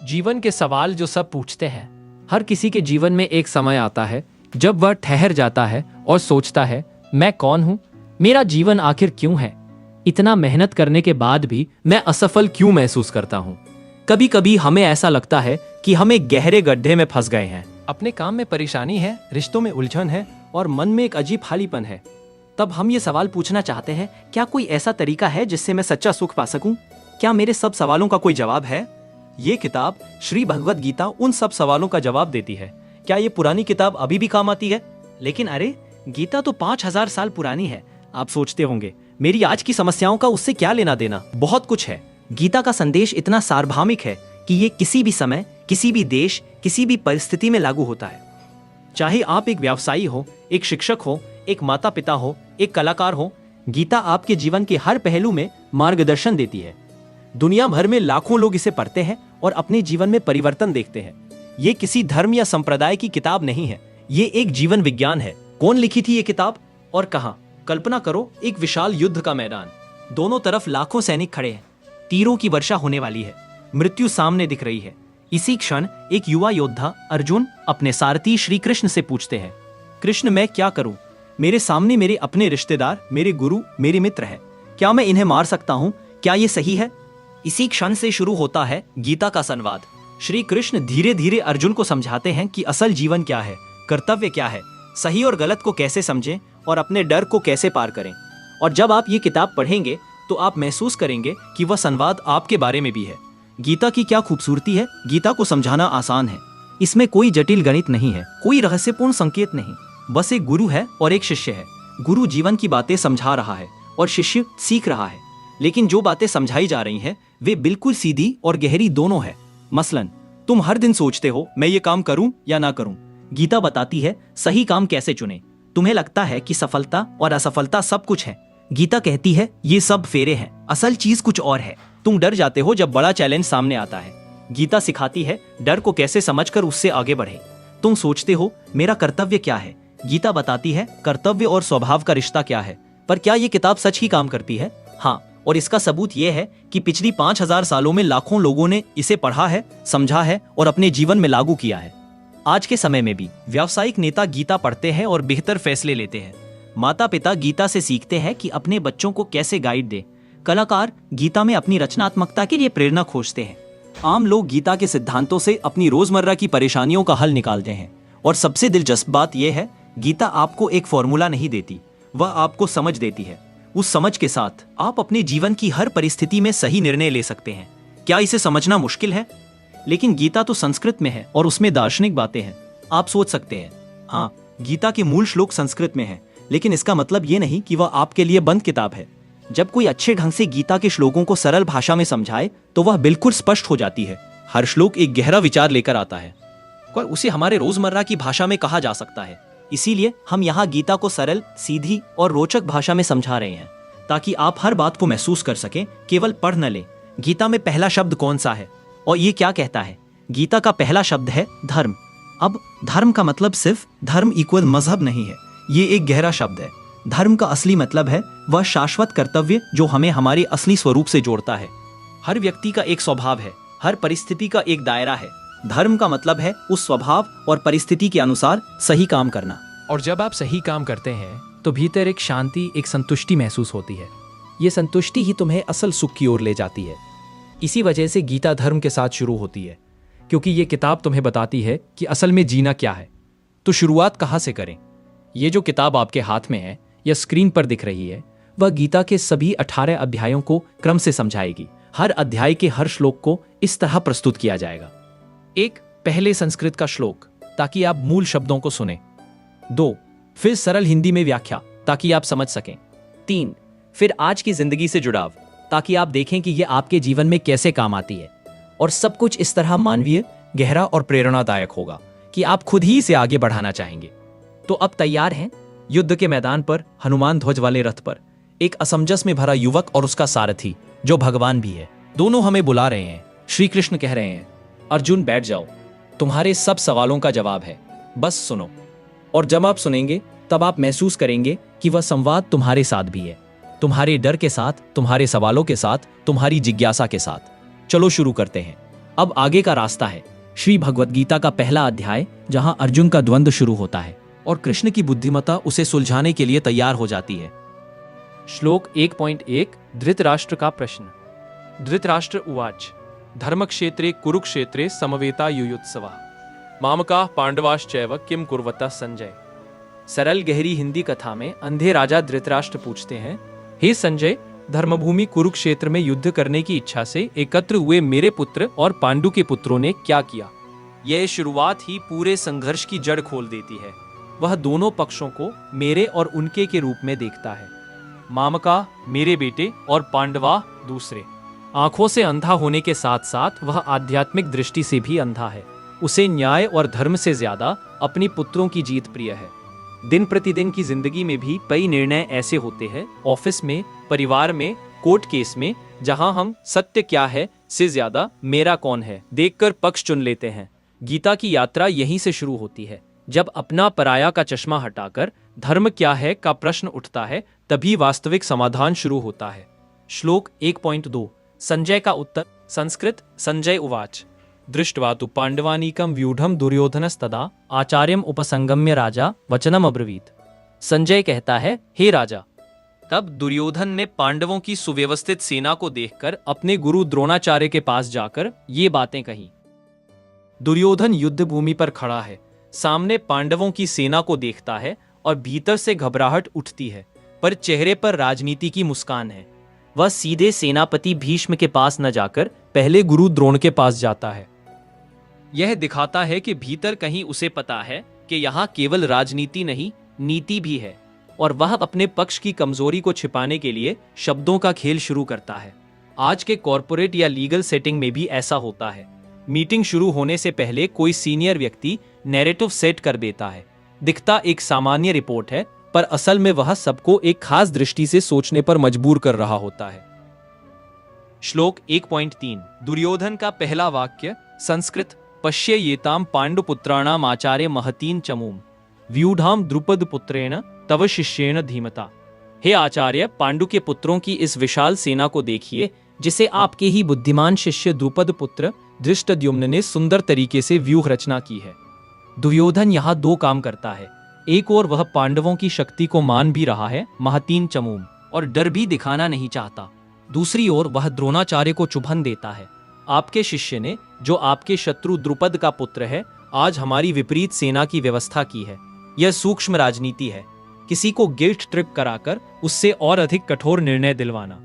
जीवन के सवाल जो सब पूछते हैं। हर किसी के जीवन में एक समय आता है जब वह ठहर जाता है और सोचता है, मैं कौन हूं, मेरा जीवन आखिर क्यों है, इतना मेहनत करने के बाद भी मैं असफल क्यों महसूस करता हूं। कभी कभी हमें ऐसा लगता है कि हम एक गहरे गड्ढे में फंस गए हैं। अपने काम में परेशानी है, रिश्तों में उलझन है और मन में एक अजीब खालीपन है। तब हम ये सवाल पूछना चाहते हैं, क्या कोई ऐसा तरीका है जिससे मैं सच्चा सुख पा सकूं? क्या मेरे सब सवालों का कोई जवाब है? ये किताब श्री भगवत गीता उन सब सवालों का जवाब देती है। क्या ये पुरानी किताब अभी भी काम आती है? लेकिन अरे, गीता तो 5000 साल पुरानी है। आप सोचते होंगे, मेरी आज की समस्याओं का उससे क्या लेना देना? बहुत कुछ है। गीता का संदेश इतना सार्वभौमिक है कि ये किसी भी समय, किसी भी देश, किसी भी परिस्थिति में लागू होता है। चाहे आप एक व्यवसायी हो, एक शिक्षक हो, एक माता पिता हो, एक कलाकार हो, गीता आपके जीवन के हर पहलू में मार्गदर्शन देती है। दुनिया भर में लाखों लोग इसे पढ़ते हैं और अपने जीवन में परिवर्तन देखते हैं। ये किसी धर्म या संप्रदाय की किताब नहीं है, ये एक जीवन विज्ञान है। कौन लिखी थी ये किताब और कहां? कल्पना करो, एक विशाल युद्ध का मैदान, दोनों तरफ लाखों सैनिक खड़े हैं, तीरों की वर्षा होने वाली है, मृत्यु सामने दिख रही है। इसी क्षण एक युवा योद्धा अर्जुन अपने सारथी श्री कृष्ण से पूछते हैं, कृष्ण, मैं क्या करूं? मेरे सामने मेरे अपने रिश्तेदार, मेरे गुरु, मेरे मित्र हैं। क्या मैं इन्हें मार सकता हूं? क्या ये सही है? इसी क्षण से शुरू होता है गीता का संवाद। श्री कृष्ण धीरे धीरे अर्जुन को समझाते हैं कि असल जीवन क्या है, कर्तव्य क्या है, सही और गलत को कैसे समझें और अपने डर को कैसे पार करें। और जब आप ये किताब पढ़ेंगे तो आप महसूस करेंगे कि वह संवाद आपके बारे में भी है। गीता की क्या खूबसूरती है। गीता को समझाना आसान है। इसमें कोई जटिल गणित नहीं है, कोई रहस्यपूर्ण संकेत नहीं। बस एक गुरु है और एक शिष्य है। गुरु जीवन की बातें समझा रहा है और शिष्य सीख रहा है। लेकिन जो बातें समझाई जा रही हैं वे बिल्कुल सीधी और गहरी दोनों है। मसलन, तुम हर दिन सोचते हो, मैं ये काम करूं या ना करूं। गीता बताती है सही काम कैसे चुने। तुम्हें लगता है कि सफलता और असफलता सब कुछ है। गीता कहती है ये सब फेरे हैं, असल चीज कुछ और है। तुम डर जाते हो जब बड़ा चैलेंज सामने आता है। गीता सिखाती है डर को कैसे समझकर उससे आगे बढ़े। तुम सोचते हो मेरा कर्तव्य क्या है। गीता बताती है कर्तव्य और स्वभाव का रिश्ता क्या है। पर क्या ये किताब सच ही काम करती है? हाँ, और इसका सबूत यह है कि पिछली 5000 सालों में लाखों लोगों ने इसे पढ़ा है, समझा है और अपने जीवन में लागू किया है। आज के समय में भी व्यावसायिक नेता गीता पढ़ते हैं और बेहतर फैसले लेते हैं। माता पिता गीता से सीखते हैं कि अपने बच्चों को कैसे गाइड दे। कलाकार गीता में अपनी रचनात्मकता के लिए प्रेरणा खोजते हैं। आम लोग गीता के सिद्धांतों से अपनी रोजमर्रा की परेशानियों का हल निकालते हैं। और सबसे दिलचस्प बात यह है, गीता आपको एक फॉर्मूला नहीं देती, वह आपको समझ देती है। उस समझ के साथ आप अपने जीवन की हर परिस्थिति में सही निर्णय ले सकते हैं। क्या इसे समझना मुश्किल है? लेकिन गीता तो संस्कृत में है और उसमें दार्शनिक बातें हैं। आप सोच सकते हैं, हाँ, गीता के मूल श्लोक संस्कृत में हैं, लेकिन इसका मतलब ये नहीं कि वह आपके लिए बंद किताब है। जब कोई अच्छे ढंग से गीता के श्लोकों को सरल भाषा में समझाए तो वह बिल्कुल स्पष्ट हो जाती है। हर श्लोक एक गहरा विचार लेकर आता है और उसे हमारे रोजमर्रा की भाषा में कहा जा सकता है। इसीलिए हम यहाँ गीता को सरल, सीधी और रोचक भाषा में समझा रहे हैं, ताकि आप हर बात को महसूस कर सकें, केवल पढ़ न लें। गीता में पहला शब्द कौन सा है और ये क्या कहता है? गीता का पहला शब्द है धर्म। अब धर्म का मतलब सिर्फ धर्म इक्वल मजहब नहीं है, ये एक गहरा शब्द है। धर्म का असली मतलब है वह शाश्वत कर्तव्य जो हमें हमारे असली स्वरूप से जोड़ता है। हर व्यक्ति का एक स्वभाव है, हर परिस्थिति का एक दायरा है। धर्म का मतलब है उस स्वभाव और परिस्थिति के अनुसार सही काम करना। और जब आप सही काम करते हैं तो भीतर एक शांति, एक संतुष्टि महसूस होती है। ये संतुष्टि ही तुम्हें असल सुख की ओर ले जाती है। इसी वजह से गीता धर्म के साथ शुरू होती है, क्योंकि ये किताब तुम्हें बताती है कि असल में जीना क्या है। तो शुरुआत कहाँ से करें? ये जो किताब आपके हाथ में है या स्क्रीन पर दिख रही है, वह गीता के सभी 18 अध्यायों को क्रम से समझाएगी। हर अध्याय के हर श्लोक को इस तरह प्रस्तुत किया जाएगा। 1, पहले संस्कृत का श्लोक, ताकि आप मूल शब्दों को सुने। 2, फिर सरल हिंदी में व्याख्या, ताकि आप समझ सकें। 3, फिर आज की जिंदगी से जुड़ाव, ताकि आप देखें कि यह आपके जीवन में कैसे काम आती है। और सब कुछ इस तरह मानवीय, गहरा और प्रेरणादायक होगा कि आप खुद ही इसे आगे बढ़ाना चाहेंगे। तो अब तैयार हैं? युद्ध के मैदान पर हनुमान ध्वज वाले रथ पर एक असमंजस में भरा युवक और उसका सारथी, जो भगवान भी है, दोनों हमें बुला रहे हैं। श्री कृष्ण कह रहे हैं, अर्जुन बैठ जाओ, तुम्हारे सब सवालों का जवाब है, बस सुनो। और जब आप सुनेंगे तब आप महसूस करेंगे कि वह संवाद तुम्हारे साथ भी है, तुम्हारे डर के साथ, तुम्हारे सवालों के साथ, तुम्हारी जिज्ञासा के साथ। चलो शुरू करते हैं। अब आगे का रास्ता है श्री भगवत गीता का पहला अध्याय, जहां अर्जुन का द्वंद्व शुरू होता है और कृष्ण की बुद्धिमत्ता उसे सुलझाने के लिए तैयार हो जाती है। श्लोक 1.1 धृतराष्ट्र का प्रश्न। धृतराष्ट्र उवाच धर्मक्षेत्रे कुरुक्षेत्रे समवेता युयुत्सवा मामकाः पांडवाश्चैव किम कुर्वतः संजय। सरल गहरी हिंदी कथा में अंधे राजा धृतराष्ट्र पूछते हैं, हे संजय, धर्मभूमि कुरुक्षेत्र में युद्ध करने की इच्छा से एकत्र हुए मेरे पुत्र और पांडु के पुत्रों ने क्या किया। यह शुरुआत ही पूरे संघर्ष की जड़ खोल देती है। वह दोनों पक्षों को मेरे और उनके के रूप में देखता है। मामका मेरे बेटे और पांडवा दूसरे। आंखों से अंधा होने के साथ साथ वह आध्यात्मिक दृष्टि से भी अंधा है। उसे न्याय और धर्म से ज्यादा अपनी पुत्रों की जीत प्रिय है। दिन प्रतिदिन की जिंदगी में भी कई निर्णय ऐसे होते हैं, ऑफिस में, परिवार में, कोर्ट केस में, जहां हम सत्य क्या है से ज्यादा मेरा कौन है देखकर पक्ष चुन लेते हैं। गीता की यात्रा यहीं से शुरू होती है। जब अपना पराया का चश्मा हटाकर धर्म क्या है का प्रश्न उठता है, तभी वास्तविक समाधान शुरू होता है। श्लोक 1.2 संजय का उत्तर। संस्कृत। संजय उवाच दृष्ट्वा तु पांडवानीकं व्यूढ़ं दुर्योधनस्तदा आचार्यम उपसंगम्य राजा वचनम अब्रवीत। संजय कहता है, हे राजा। तब दुर्योधन ने पांडवों की सुव्यवस्थित सेना को देखकर अपने गुरु द्रोणाचार्य के पास जाकर ये बातें कही। दुर्योधन युद्ध भूमि पर खड़ा है, सामने पांडवों की सेना को देखता है और भीतर से घबराहट उठती है, पर चेहरे पर राजनीति की मुस्कान है। वह सीधे सेनापति भीष्म के पास न जाकर पहले गुरु द्रोण के पास जाता है। यह दिखाता है कि भीतर कहीं उसे पता है कि यहाँ केवल राजनीति नहीं, नीति भी है, और वह अपने पक्ष की कमजोरी को छिपाने के लिए शब्दों का खेल शुरू करता है। आज के कॉरपोरेट या लीगल सेटिंग में भी ऐसा होता है। मीटिंग शुरू होने से पहले कोई सीनियर व्यक्ति नैरेटिव सेट कर देता है। दिखता एक सामान्य रिपोर्ट है, पर असल में वह सबको एक खास दृष्टि से सोचने पर मजबूर कर रहा होता है। श्लोक 1.3 दुर्योधन का पहला वाक्य। संस्कृत। पश्य येताम पांडुपुत्राणाम आचार्य महतीन चमूम व्यूढ़ाम द्रुपद पुत्रेण तव शिष्येण धीमता। हे आचार्य, पांडु के पुत्रों की इस विशाल सेना को देखिए, जिसे आपके ही बुद्धिमान शिष्य द्रुपद पुत्र धृष्टद्युम्न ने सुंदर तरीके से व्यूह रचना की है। दुर्योधन यहाँ दो काम करता है। एक और वह पांडवों की शक्ति को मान भी रहा है, महतीन चमूम, और डर भी दिखाना नहीं चाहता। दूसरी ओर वह द्रोणाचार्य को चुभन देता है। आपके शिष्य ने, जो आपके शत्रु द्रुपद का पुत्र है, आज हमारी विपरीत सेना की व्यवस्था की है। यह सूक्ष्म राजनीति है, किसी को गिल्ट ट्रिप कराकर उससे और अधिक कठोर निर्णय दिलवाना।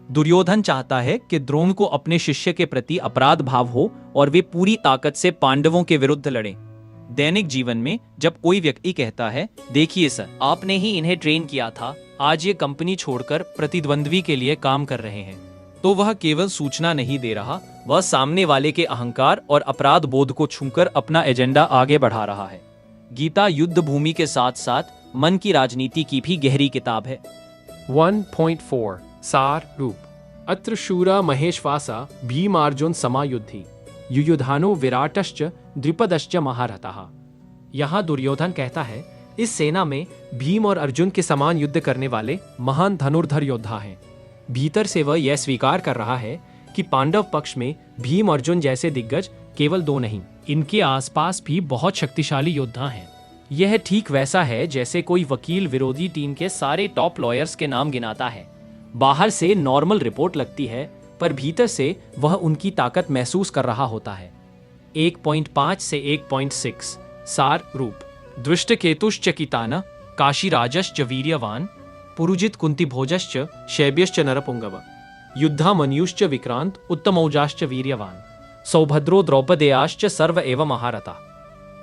दुर्योधन चाहता है कि द्रोण को अपने शिष्य के प्रति अपराध भाव हो और वे पूरी ताकत से पांडवों के विरुद्ध लड़ें। दैनिक जीवन में जब कोई व्यक्ति कहता है, देखिए सर, आपने ही इन्हें ट्रेन किया था, आज ये कंपनी छोड़कर प्रतिद्वंद्वी के लिए काम कर रहे हैं, तो वह केवल सूचना नहीं दे रहा, वह सामने वाले के अहंकार और अपराध बोध को छूकर अपना एजेंडा आगे बढ़ा रहा है। गीता युद्ध भूमि के साथ साथ मन की राजनीति की भी गहरी किताब है। 1.4 सार रूप। अत्र शूरा महेश्वासा भीमार्जुन समायुद्धि युयुधानो विराटश्च द्रुपदश्च महारथः। यहाँ दुर्योधन कहता है, इस सेना में भीम और अर्जुन के समान युद्ध करने वाले महान धनुर्धर योद्धा हैं। भीतर से वह यह स्वीकार कर रहा है कि पांडव पक्ष में भीम अर्जुन जैसे दिग्गज केवल दो नहीं, इनके आसपास भी बहुत शक्तिशाली योद्धा हैं। यह ठीक वैसा है जैसे कोई वकील विरोधी टीम के सारे टॉप लॉयर्स के नाम गिनाता है। बाहर से नॉर्मल रिपोर्ट लगती है, पर भीतर से वह उनकी ताकत महसूस कर रहा होता है। 1.5 से 1.6 सार रूप। दृष्टकेतुश्चकितान काशीराजश्च वीर्यवान पुरुजित कुंतीभोजश्च शैब्यश्च नरपुंगव युद्धामन्युश्च विक्रांत उत्तमौजाश्च वीर्यवान सौभद्रो द्रौपदेयाश्च सर्व एव महारथा।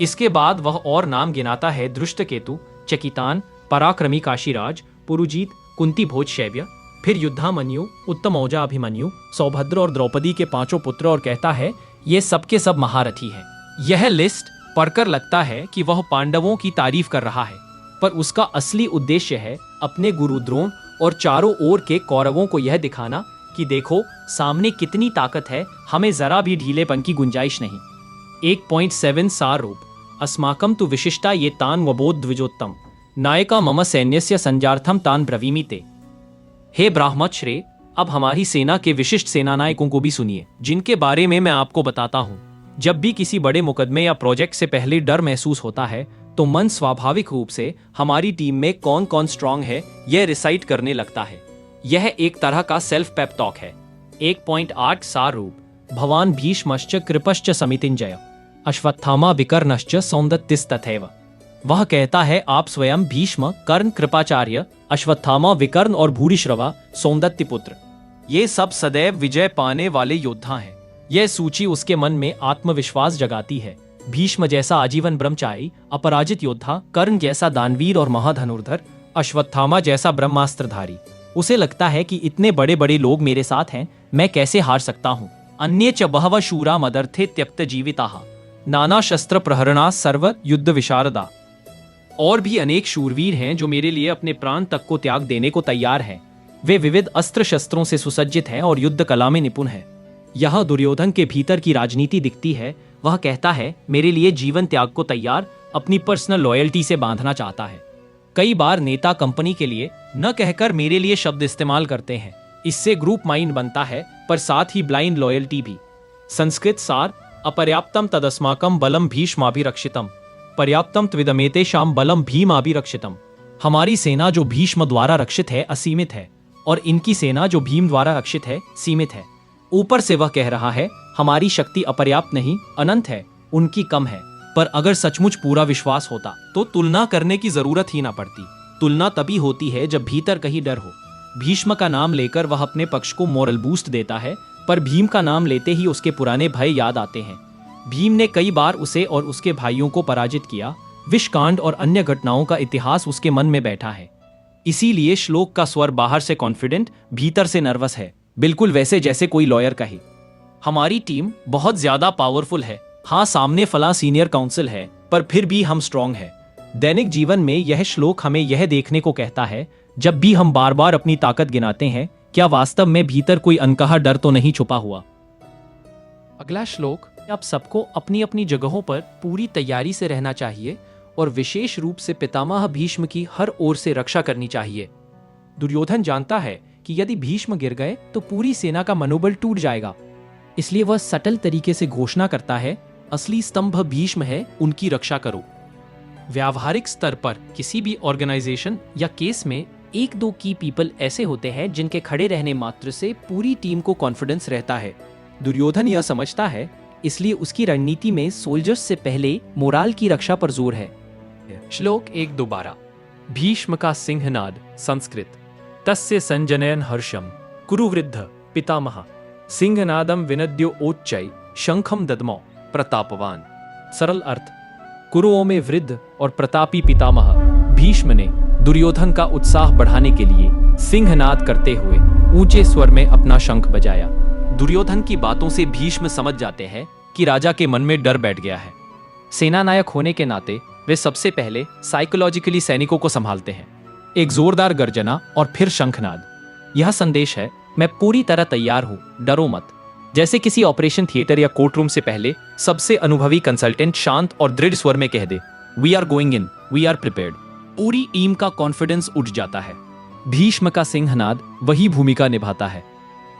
इसके बाद वह और नाम गिनाता है। दृष्टकेतु, चकितान, पराक्रमी काशीराज, पुरुजीत, कुंतीभोज शैब्य, फिर युद्धामन्यु, उत्तमौजा अभिमन्यु, सौभद्र और द्रौपदी के पांचों पुत्र, और कहता है ये सबके सब महारथी हैं। यह लिस्ट पढ़कर लगता है कि वह पांडवों की तारीफ कर रहा है, पर उसका असली उद्देश्य है अपने गुरु द्रोण और चारों ओर के कौरवों को यह दिखाना कि देखो सामने कितनी ताकत है, हमें जरा भी ढीलेपन की गुंजाइश नहीं। 1.7 सार रूप। अस्माकं तु विशिष्टा ये तान वबोध द्विजोत्तम नायका मम सैन्यस्य संजार्थम तान ब्रवीमि ते। हे ब्राह्मश्रे, अब हमारी सेना के विशिष्ट सेनानायकों को भी सुनिए, जिनके बारे में मैं आपको बताता हूँ। जब भी किसी बड़े मुकदमे या प्रोजेक्ट से पहले डर महसूस होता है तो मन स्वाभाविक रूप से हमारी टीम में कौन कौन स्ट्रांग है यह रिसाइट करने लगता है। यह एक तरह का सेल्फ पेप टॉक है। 1.8 सार रूप। भवान भीष्मश्च कृपश्च समितिंजय अश्वत्थामा विकर्णश्च सौंदत्तिस्तथैव। वह कहता है, आप स्वयं भीष्म, कर्ण, कृपाचार्य, अश्वत्थामा, विकर्ण और भूरिश्रवा सौंदत्ति पुत्र, ये सब सदैव विजय पाने वाले योद्धा हैं। यह सूची उसके मन में आत्मविश्वास जगाती है। भीष्म जैसा आजीवन ब्रह्मचारी अपराजित योद्धा, कर्ण जैसा दानवीर और महाधनुर्धर, अश्वत्थामा जैसा ब्रह्मास्त्रधारी। उसे लगता है कि इतने बड़े बड़े लोग मेरे साथ हैं, मैं कैसे हार सकता हूँ। अन्ये च बहवः शूरा मदर्थे त्यक्त जीविताः नाना शस्त्र प्रहरणा सर्व युद्ध विशारदा। और भी अनेक शूरवीर हैं जो मेरे लिए अपने प्राण तक को त्याग देने को तैयार हैं। वे विविध अस्त्र शस्त्रों से सुसज्जित हैं और युद्ध कला में निपुण हैं। यह दुर्योधन के भीतर की राजनीति दिखती है। वह कहता है, मेरे लिए जीवन त्याग को तैयार, अपनी पर्सनल लॉयल्टी से बांधना चाहता है। कई बार नेता कंपनी के लिए न कहकर मेरे लिए शब्द इस्तेमाल करते हैं। इससे ग्रुप माइंड बनता है, पर साथ ही ब्लाइंड लॉयल्टी भी। संस्कृत सार। अपर्याप्तम तदस्माकम बलम भीष्माभिरक्षितम पर्याप्तम त्विदमेतेषाम बलम भीमाभिरक्षितम। हमारी सेना जो भीष्म द्वारा रक्षित है असीमित है, और इनकी सेना जो भीम द्वारा रक्षित है सीमित है। ऊपर से वह कह रहा है, हमारी शक्ति अपर्याप्त नहीं, अनंत है, उनकी कम है। पर अगर सचमुच पूरा विश्वास होता तो तुलना करने की जरूरत ही ना पड़ती। तुलना तभी होती है जब भीतर कहीं डर हो। भीष्म का नाम लेकर वह अपने पक्ष को मोरल बूस्ट देता है, पर भीम का नाम लेते ही उसके पुराने भय याद आते हैं। भीम ने कई बार उसे और उसके भाइयों को पराजित किया। विषकांड और अन्य घटनाओं का इतिहास उसके मन में बैठा है। इसीलिए श्लोक का स्वर बाहर से कॉन्फिडेंट, भीतर से नर्वस है, बिल्कुल वैसे जैसे कोई लॉयर कहे। हमारी टीम बहुत ज्यादा पावरफुल है। हाँ, सामने फला सीनियर काउंसिल है, पर फिर भी हम स्ट्रांग है। दैनिक जीवन में यह श्लोक हमें यह देखने को कहता है, जब भी हम बार बार अपनी ताकत गिनाते हैं, क्या वास्तव में भीतर कोई अनकहा डर तो नहीं छुपा हुआ। अगला श्लोक। आप सबको अपनी अपनी जगहों पर पूरी तैयारी से रहना चाहिए और विशेष रूप से पितामह भीष्म की हर ओर से रक्षा करनी चाहिए। दुर्योधन जानता है कि यदि भीष्म गिर गए तो पूरी सेना का मनोबल टूट जाएगा। इसलिए वह सटल तरीके से घोषणा करता है, असली स्तंभ भीष्म है, उनकी रक्षा करो। व्यावहारिक स्तर पर किसी भी ऑर्गेनाइजेशन या केस में 1-2 की पीपल ऐसे होते हैं जिनके खड़े रहने मात्र से पूरी टीम को कॉन्फिडेंस रहता है। दुर्योधन यह समझता है, इसलिए उसकी रणनीति में सोल्जर्स से पहले मोराल की रक्षा पर जोर है। श्लोक 1 दोबारा। भीष्म का सिंहनाद। संस्कृत। तस्य संजनयन हर्षम कुरुवृद्ध पितामह सिंहनादम विनद्यो ओच्चै शंखम दद्मौ प्रतापवान। सरल अर्थ, कुरुओं में वृद्ध और प्रतापी पितामह भीष्म ने दुर्योधन का उत्साह बढ़ाने के लिए सिंहनाद करते हुए ऊंचे स्वर में अपना शंख बजाया। दुर्योधन की बातों से भीष्म समझ जाते हैं कि राजा के मन में डर बैठ गया है। सेनानायक होने के नाते वे सबसे पहले साइकोलॉजिकली सैनिकों को संभालते हैं। एक जोरदार गर्जना और फिर शंखनाद। यह संदेश है, मैं पूरी तरह तैयार हूं, डरो मत। जैसे किसी ऑपरेशन थिएटर या कोर्ट रूम से पहले सबसे अनुभवी कंसल्टेंट शांत और दृढ़ स्वर में कह दे, we are going in, we are prepared. पूरी टीम का कॉन्फिडेंस उठ जाता है। भीष्म का सिंहनाद वही भूमिका निभाता है।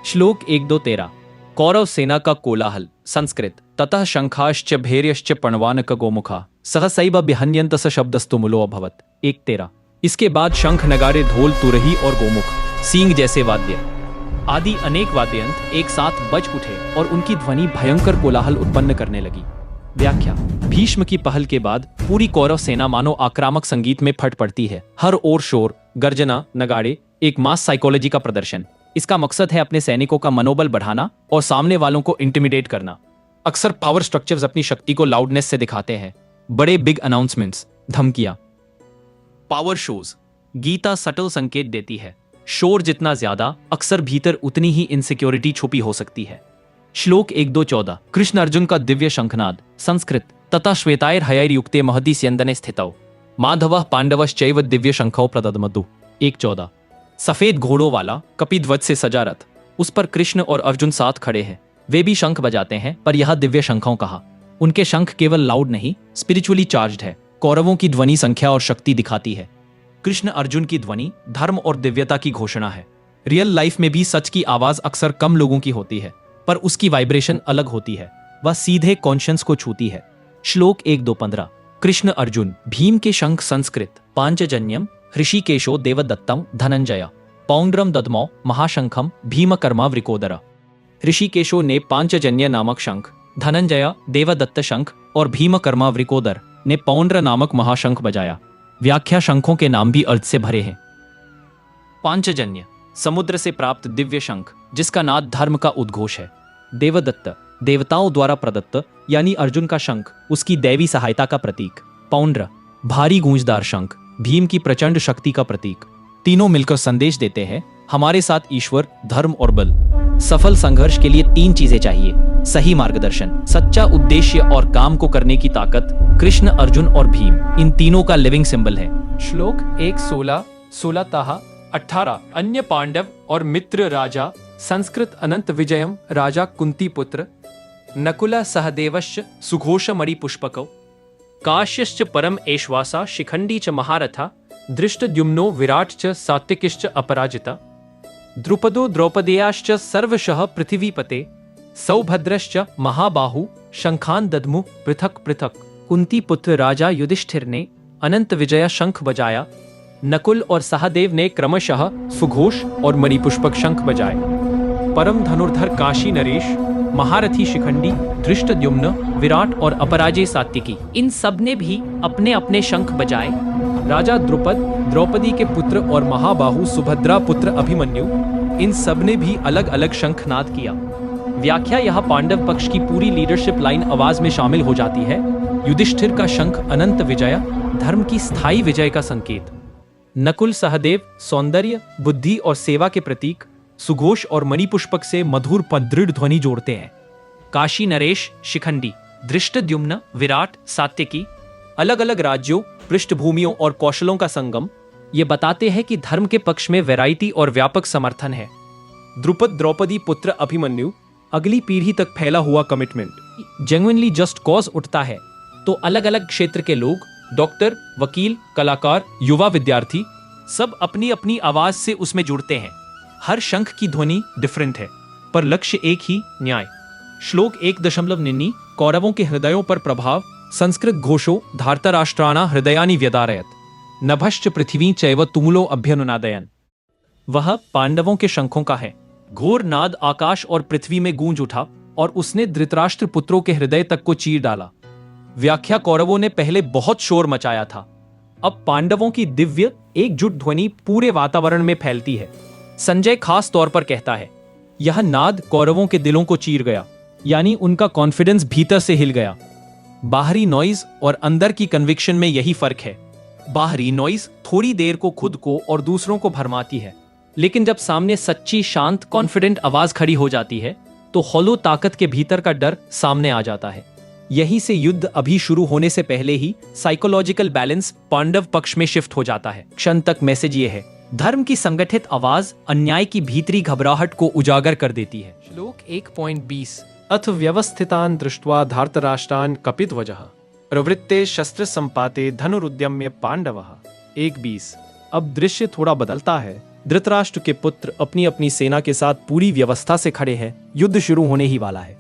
श्लोक 1-2-13। कौरव सेना का कोलाहल। संस्कृत। ततः शंखाश्च भैर्यश्च पणवानक गोमुखा सहसैव बिहन्यन्त स शब्दस्तुमुलो अभवत। 1-13। इसके बाद शंख, नगाड़े, ढोल, तुरही और गोमुख, सींग जैसे वाद्य आदि अनेक वाद्ययंत्र एक साथ बज उठे और उनकी ध्वनि भयंकर कोलाहल उत्पन्न करने लगी। व्याख्या। भीष्म की पहल के बाद पूरी कौरव सेना मानो आक्रामक संगीत में फट पड़ती है। हर ओर शोर, गर्जना, नगाड़े, एक मास साइकोलॉजी का प्रदर्शन। इसका मकसद है अपने सैनिकों का मनोबल बढ़ाना और सामने वालों को इंटिमिडेट करना। अक्सर पावर स्ट्रक्चर्स अपनी शक्ति को लाउडनेस से दिखाते हैं। बड़े बिग अनाउंसमेंट्स, धमकियां। Power shows. गीता सटल संकेत देती है, शोर जितना ज्यादा अक्सर भीतर उतनी ही इनसिक्योरिटी छुपी हो सकती है। श्लोक 1-2-14। कृष्ण अर्जुन का दिव्य शंखनाद। संस्कृत। तथा श्वेतायर हयैर युक्ते महति स्यन्दने स्थितौ माधवः पांडवश्चैव दिव्य शंखौ प्रदद्मतु। 1-14। सफेद घोड़ों वाला कपिध्वज से सजा रथ, उस पर कृष्ण और अर्जुन साथ खड़े हैं। वे भी शंख बजाते हैं, पर यह दिव्य शंखों कहा। उनके शंख केवल लाउड नहीं, स्पिरिचुअली चार्ज्ड है। कौरवों की ध्वनि संख्या और शक्ति दिखाती है। कृष्ण अर्जुन की ध्वनि धर्म और दिव्यता की घोषणा है। रियल लाइफ में भी सच की आवाज अक्सर कम लोगों की होती है, पर उसकी वाइब्रेशन अलग होती है। वह सीधे कॉन्शियंस को छूती है। श्लोक 1-2-15। कृष्ण अर्जुन। भीम के शंख संस्कृत। पांचजन्यम ऋषिकेशो देवदत्तम धनंजय। पौंड्रम दद्मौ महाशंखम भीमकर्मा वृकोदर। ऋषिकेशो ने पांचजन्य नामक शंख, धनंजय देवदत्त शंख और भीमकर्मा वृकोदर ने पौंड्र नामक महाशंख बजाया। व्याख्या: शंखों के नाम भी अर्थ से भरे हैं। पांचजन्य समुद्र से प्राप्त दिव्य शंख, जिसका नाद धर्म का उद्घोष है। देवदत्त देवताओं द्वारा प्रदत्त यानी अर्जुन का शंख, उसकी दैवी सहायता का प्रतीक। पौंड्र भारी गूंजदार शंख, भीम की प्रचंड शक्ति का प्रतीक। तीनों मिलकर संदेश देते हैं, हमारे साथ ईश्वर, धर्म और बल। सफल संघर्ष के लिए 3 चीजें चाहिए: सही मार्गदर्शन, सच्चा उद्देश्य और काम को करने की ताकत। कृष्ण, अर्जुन और भीम इन तीनों का लिविंग सिंबल है। श्लोक 1:16-16 18 अन्य पांडव और मित्र राजा। संस्कृत अनंत विजयम राजा कुंती पुत्र। नकुल सहदेवश्च सुघोष मणिपुष्पकौ। काश्यश्च परम एश्वासा शिखंडी च महारथा। दृष्टद्युम्नो विराट च सात्विकिश्च अपराजिता। द्रुपदो द्रौपदेयाश्च सर्वशः पृथिवीपते। सौभद्रश्च महाबाहु शंखान दद्मु पृथक पृथक। कुंती पुत्र राजा युधिष्ठिर ने अनंत विजय शंख बजाया। नकुल और सहदेव ने क्रमशः सुघोष और मणिपुष्पक शंख बजाए। परम धनुर्धर काशी नरेश, महारथी शिखंडी, धृष्टद्युम्न, विराट और अपराजय सात्विकी, इन सब ने भी अपने अपने शंख बजाए। राजा द्रुपद, द्रौपदी के पुत्र और महाबाहु सुभद्रा पुत्र अभिमन्यु, इन सब ने भी अलग अलग शंखनाद किया। व्याख्या: यह पांडव पक्ष की पूरी लीडरशिप लाइन आवाज में शामिल हो जाती है। युधिष्ठिर का शंख अनंत विजय, धर्म की स्थायी विजय का संकेत। नकुल सहदेव सौंदर्य, बुद्धि और सेवा के प्रतीक। सुघोष और मणिपुष्पक से मधुर पर दृढ़ ध्वनि जोड़ते हैं। काशी नरेश शिखंडी, धृष्टद्युम्न, विराट, सात्विकी, अलग अलग राज्यों, पृष्ठभूमियों और कौशलों का संगम। ये बताते हैं कि धर्म के पक्ष में वैरायटी और व्यापक समर्थन है। द्रुपद द्रौपदी पुत्र अभिमन्यु, अगली पीढ़ी तक फैला हुआ कमिटमेंट। जेन्युइनली जस्ट कॉज उठता है तो अलग अलग क्षेत्र के लोग, डॉक्टर, वकील, कलाकार, युवा, विद्यार्थी, सब अपनी अपनी आवाज से उसमें जुड़ते हैं। हर शंख की ध्वनि डिफरेंट है, पर लक्ष्य एक ही, न्याय। श्लोक 1:19 कौरवों के हृदयों पर प्रभाव। संस्कृत घोषो धार्तराष्ट्राणा हृदयानि व्यदारयत। नभश्च पृथ्वी चैव तुमुलो अभ्यनुनादयन। वह पांडवों के शंखों का है। घोर नाद आकाश और पृथ्वी में गूंज उठा और उसने धृतराष्ट्र पुत्रों के हृदय तक को चीर डाला। व्याख्या: कौरवों ने पहले बहुत शोर मचाया था, अब पांडवों की दिव्य एकजुट ध्वनि पूरे वातावरण में फैलती है। संजय खास तौर पर कहता है, यह नाद कौरवों के दिलों को चीर गया, यानी उनका कॉन्फिडेंस भीतर से हिल गया। बाहरी नॉइज और अंदर की कन्विक्शन में यही फर्क है। बाहरी नॉइज थोड़ी देर को खुद को और दूसरों को भरमाती है, लेकिन जब सामने सच्ची, शांत, कॉन्फिडेंट आवाज खड़ी हो जाती है तो हॉलो ताकत के भीतर का डर सामने आ जाता है। यहीं से युद्ध अभी शुरू होने से पहले ही साइकोलॉजिकल बैलेंस पांडव पक्ष में शिफ्ट हो जाता है। क्षण तक मैसेज ये है, धर्म की संगठित आवाज अन्याय की भीतरी घबराहट को उजागर कर देती है। श्लोक 1:20 अथ व्यवस्थितान् दृष्ट्वा धार्तराष्ट्रान् कपिध्वजः प्रवृत्ते शस्त्र संपाते धनुरुद्यम्य पांडवः। 1:20 अब दृश्य थोड़ा बदलता है। धृतराष्ट्र के पुत्र अपनी अपनी सेना के साथ पूरी व्यवस्था से खड़े हैं। युद्ध शुरू होने ही वाला है।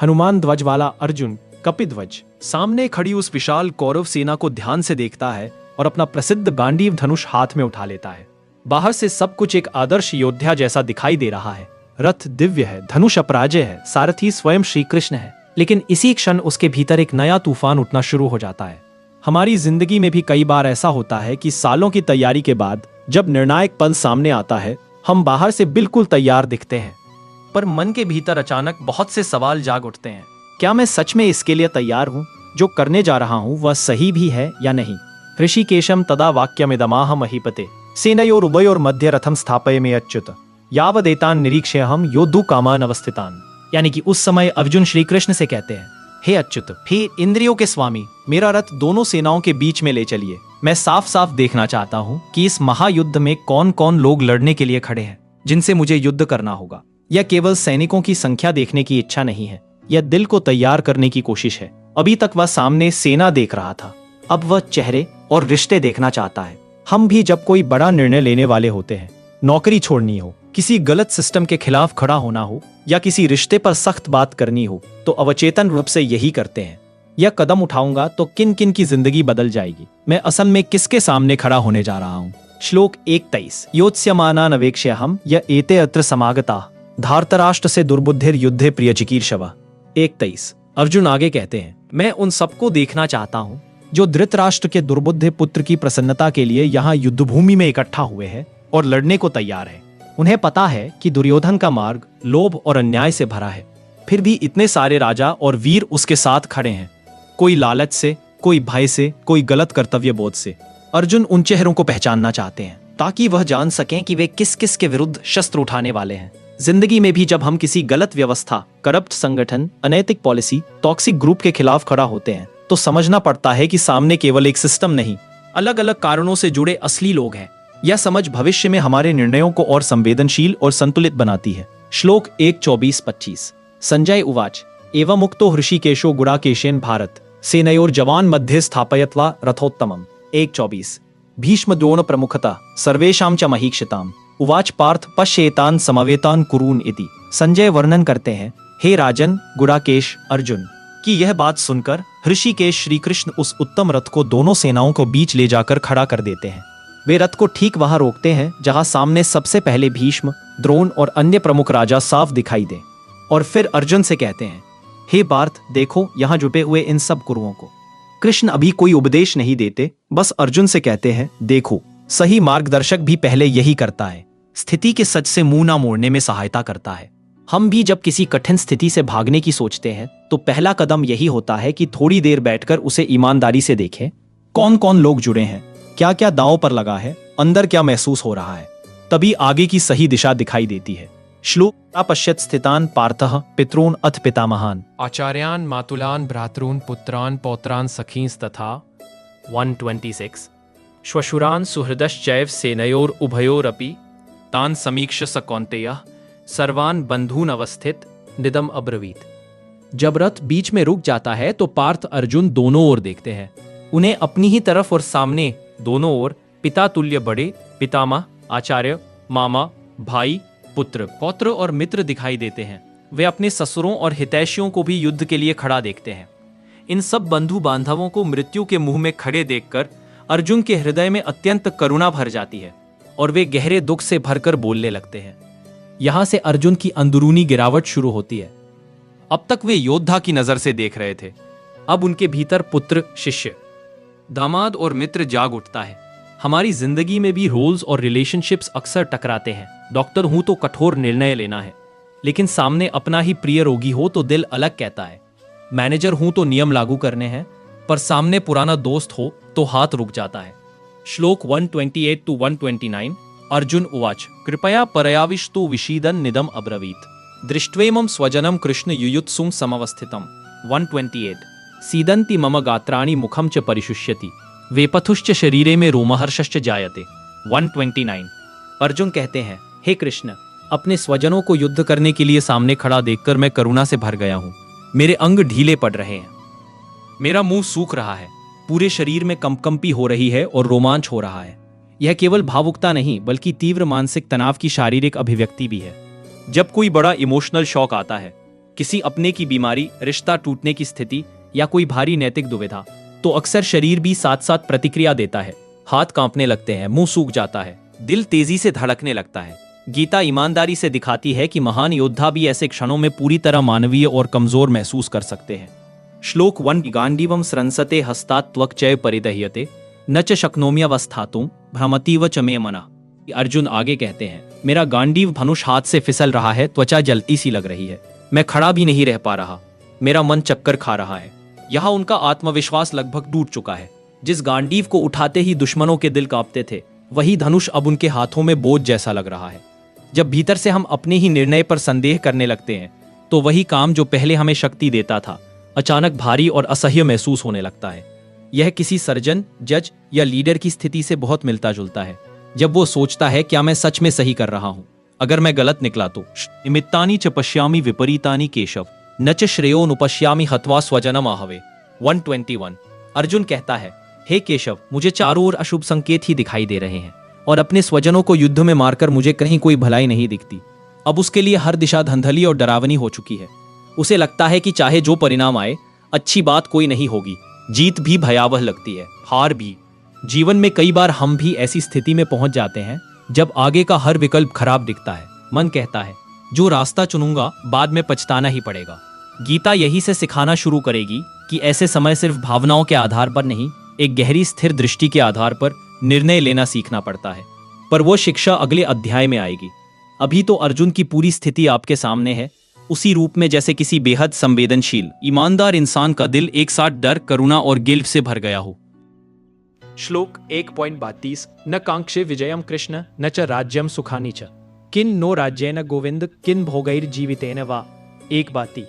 हनुमान ध्वज वाला अर्जुन कपिध्वज सामने खड़ी उस विशाल कौरव सेना को ध्यान से देखता है और अपना प्रसिद्ध गांडीव धनुष हाथ में उठा लेता है। बाहर से सब कुछ एक आदर्श योद्धा जैसा दिखाई दे रहा है। रथ दिव्य है, धनुष अपराजय है, सारथी स्वयं श्री कृष्ण है। लेकिन इसी क्षण उसके भीतर एक नया तूफान उठना शुरू हो जाता है। हमारी जिंदगी में भी कई बार ऐसा होता है कि सालों की तैयारी के बाद जब निर्णायक पल सामने आता है, हम बाहर से बिल्कुल तैयार दिखते हैं, पर मन के भीतर अचानक बहुत से सवाल जाग उठते हैं। क्या मैं सच में इसके लिए तैयार हूँ? जो करने जा रहा हूँ वह सही भी है या नहीं? ऋषिकेशम तदा वाक्यमिदमाह महीपते सेनयोरुभयोर मध्य रथम स्थापयामि अच्युत यावदेतान निरीक्ष्यहम योद्धु कामान अवस्थितान। यानी कि उस समय अर्जुन श्री कृष्ण से कहते हैं, हे अच्युत, हे इंद्रियों के स्वामी, मेरा रथ दोनों सेनाओं के बीच में ले चलिए। मैं साफ साफ देखना चाहता हूँ कि इस महायुद्ध में कौन कौन लोग लड़ने के लिए खड़े हैं, जिनसे मुझे युद्ध करना होगा। यह केवल सैनिकों की संख्या देखने की इच्छा नहीं है, यह दिल को तैयार करने की कोशिश है। अभी तक वह सामने सेना देख रहा था, अब वह चेहरे और रिश्ते देखना चाहता है। हम भी जब कोई बड़ा निर्णय लेने वाले होते हैं, नौकरी छोड़नी हो, किसी गलत सिस्टम के खिलाफ खड़ा होना हो या किसी रिश्ते पर सख्त बात करनी हो तो अवचेतन रूप से यही करते हैं। यह कदम उठाऊंगा तो किन किन की जिंदगी बदल जाएगी, मैं असल में किसके सामने खड़ा होने जा रहा हूँ। श्लोक 21 योत्स्यमाना नवेक्ष्यहम य एते अत्र समागता धार्तराष्ट्र से दुर्बुद्धिर युद्धे प्रिय चिकीर्षव। 21 अर्जुन आगे कहते हैं, मैं उन सबको देखना चाहता हूँ जो धृतराष्ट्र के दुर्बुद्धि पुत्र की प्रसन्नता के लिए यहाँ युद्धभूमि में इकट्ठा हुए हैं और लड़ने को तैयार है। उन्हें पता है कि दुर्योधन का मार्ग लोभ और अन्याय से भरा है, फिर भी इतने सारे राजा और वीर उसके साथ खड़े हैं, कोई लालच से, कोई भय से, कोई गलत कर्तव्य बोध से। अर्जुन उन चेहरों को पहचानना चाहते हैं ताकि वह जान सकें कि वे किस किस के विरुद्ध शस्त्र उठाने वाले हैं। जिंदगी में भी जब हम किसी गलत व्यवस्था, करप्ट संगठन, अनैतिक पॉलिसी, टॉक्सिक ग्रुप के खिलाफ खड़ा होते हैं तो समझना पड़ता है कि सामने केवल एक सिस्टम नहीं, अलग अलग कारणों से जुड़े असली लोग हैं। यह समझ भविष्य में हमारे निर्णयों को और संवेदनशील और संतुलित बनाती है। श्लोक 1:24-25 संजय उवाच एवं मुक्तो हृषिकेशो गुडाकेशेन भारत सेनयोर जवान मध्ये स्थापयत्वा रथोत्तमम्। 1:24 भीष्म द्रोण प्रमुखता सर्वेषां च महीक्षिताम् उवाच पार्थ पश्येतान समवेतान कुरून इति। संजय वर्णन करते हैं, हे राजन गुडाकेश अर्जुन, कि यह बात सुनकर हृषिकेश श्री कृष्ण उस उत्तम रथ को दोनों सेनाओं को बीच ले जाकर खड़ा कर देते हैं। वे रथ को ठीक वहां रोकते हैं जहां सामने सबसे पहले भीष्म, द्रोण और अन्य प्रमुख राजा साफ दिखाई दें, और फिर अर्जुन से कहते हैं, हे पार्थ देखो यहाँ जुटे हुए इन सब कुरुओं को। कृष्ण अभी कोई उपदेश नहीं देते, बस अर्जुन से कहते हैं, देखो सही मार्गदर्शक भी पहले यही करता है, स्थिति के सच से मुंह ना मोड़ने में सहायता करता है। हम भी जब किसी कठिन स्थिति से भागने की सोचते हैं तो पहला कदम यही होता है कि थोड़ी देर बैठकर उसे ईमानदारी से देखें, कौन कौन लोग जुड़े हैं, क्या क्या दांव पर लगा है, अंदर क्या महसूस हो रहा है। तभी आगे की सही दिशा दिखाई देती है। श्लोक अपश्यत स्थितान पार्थः पितॄन अथ पितामहान आचार्यान मातुलान भ्रातॄन पुत्रान पौत्रान सखींस तथा 126 श्वशुरान सुहृदश्चैव सेनयोर उभयोरपि तान समीक्ष स कौन्तेयः सर्वान बंधून अवस्थित निदम अब्रवीत। जब रथ बीच में रुक जाता है तो पार्थ अर्जुन दोनों ओर देखते हैं। उन्हें अपनी ही तरफ और सामने दोनों ओर पिता तुल्य बड़े, पितामह, आचार्य, मामा, भाई, पुत्र, पौत्र और मित्र दिखाई देते हैं। वे अपने ससुरों और हितैषियों को भी युद्ध के लिए खड़ा देखते हैं। इन सब बंधु बांधवों को मृत्यु के मुंह में खड़े देखकर अर्जुन के हृदय में अत्यंत करुणा भर जाती है और वे गहरे दुख से भरकर बोलने लगते हैं। यहां से अर्जुन की अंदरूनी गिरावट शुरू होती है। अब तक वे योद्धा की नजर से देख रहे थे, अब उनके भीतर पुत्र, शिष्य, दामाद और मित्र जाग उठता है। हमारी जिंदगी में भी रोल्स और रिलेशनशिप्स अक्सर टकराते हैं। डॉक्टर हूं तो कठोर निर्णय लेना है, लेकिन सामने अपना ही प्रिय रोगी हो तो दिल अलग कहता है। मैनेजर हूं तो नियम लागू करने हैं, पर सामने पुराना दोस्त हो तो हाथ रुक जाता है। श्लोक 128-129 अर्जुन उवाच कृपया परयाविष्टु विशीदन निदम अब्रवीत दृष्ट्वेमं स्वजनम कृष्ण युयुत्सुं समवस्थितम्। 128 सीदन्ति मम गात्राणि मुखम च परिशुष्यति वेपथुश्च शरीरे में रोमहर्षश्च जायते। 129 अर्जुन कहते हैं, हे कृष्ण, अपने स्वजनों को युद्ध करने के लिए सामने खड़ा देखकर मैं करुणा से भर गया हूं। मेरे अंग ढीले पड़ रहे हैं, मेरा मुंह सूख रहा है, पूरे शरीर में कंपकंपी हो रही है और रोमांच हो रहा है। यह केवल भावुकता नहीं बल्कि तीव्र मानसिक तनाव की शारीरिक अभिव्यक्ति भी है। जब कोई बड़ा इमोशनल शॉक आता है, किसी अपने की बीमारी, रिश्ता टूटने की स्थिति या कोई भारी नैतिक दुविधा, तो अक्सर शरीर भी साथ साथ प्रतिक्रिया देता है। हाथ कांपने लगते हैं, मुंह सूख जाता है, दिल तेजी से धड़कने लगता है। गीता ईमानदारी से दिखाती है कि महान योद्धा भी ऐसे क्षणों में पूरी तरह मानवीय और कमजोर महसूस कर सकते हैं। श्लोक 1 गांडीवम स्रंसते हस्तात् त्वक्चैव परिदह्यते न च शक्नोम्यवस्थातुं भ्रमतीव च मे मनः। अर्जुन आगे कहते हैं, मेरा गांडीव धनुष हाथ से फिसल रहा है, त्वचा जलती सी लग रही है, मैं खड़ा भी नहीं रह पा रहा, मेरा मन चक्कर खा रहा है। यहाँ उनका आत्मविश्वास लगभग टूट चुका है। जिस गांडीव को उठाते ही दुश्मनों के दिल कांपते थे, वही धनुष अब उनके हाथों में बोझ जैसा लग रहा है। जब भीतर से हम अपने ही निर्णय पर संदेह करने लगते हैं, तो वही काम जो पहले हमें शक्ति देता था, अचानक भारी और असह्य महसूस होने लगता है। यह किसी सर्जन, जज या लीडर की स्थिति से बहुत मिलता जुलता है। जब वो सोचता है, क्या मैं सच में सही कर रहा हूं? अगर मैं गलत निकला तो निमित्तानि च पश्यामि विपरीतानि केशव न च श्रेयोनुपश्यामि हत्वा स्वजनम आहवे। 121 अर्जुन कहता है, हे केशव, मुझे चारों ओर अशुभ संकेत ही दिखाई दे रहे हैं। और अपने स्वजनों को युद्ध में मारकर मुझे कहीं कोई भलाई नहीं दिखती। अब उसके लिए हर दिशा धंधली और डरावनी हो चुकी है। उसे लगता है कि चाहे जो परिणाम आए, अच्छी बात कोई नहीं होगी। जीत भी भयावह लगती है, हार भी। जीवन में कई बार हम भी ऐसी स्थिति में पहुंच जाते हैं जब आगे का हर विकल्प खराब दिखता है। मन कहता है जो रास्ता चुनूंगा बाद में पछताना ही पड़ेगा। गीता यही से सिखाना शुरू करेगी कि ऐसे समय सिर्फ भावनाओं के आधार पर नहीं, एक गहरी स्थिर दृष्टि के आधार पर निर्णय लेना सीखना पड़ता है। पर वो शिक्षा अगले अध्याय में आएगी। अभी तो अर्जुन की पूरी स्थिति आपके सामने है, उसी रूप में जैसे किसी बेहद संवेदनशील, ईमानदार इंसान का दिल एक साथ डर, करुणा और गिल्ट से भर गया हो। श्लोक 1.32 न कांक्षे विजयम कृष्ण न च राज्यम सुखानि च किन नो राज्येन गोविंद किन भोगैर जीवितेन वा। एक बाती।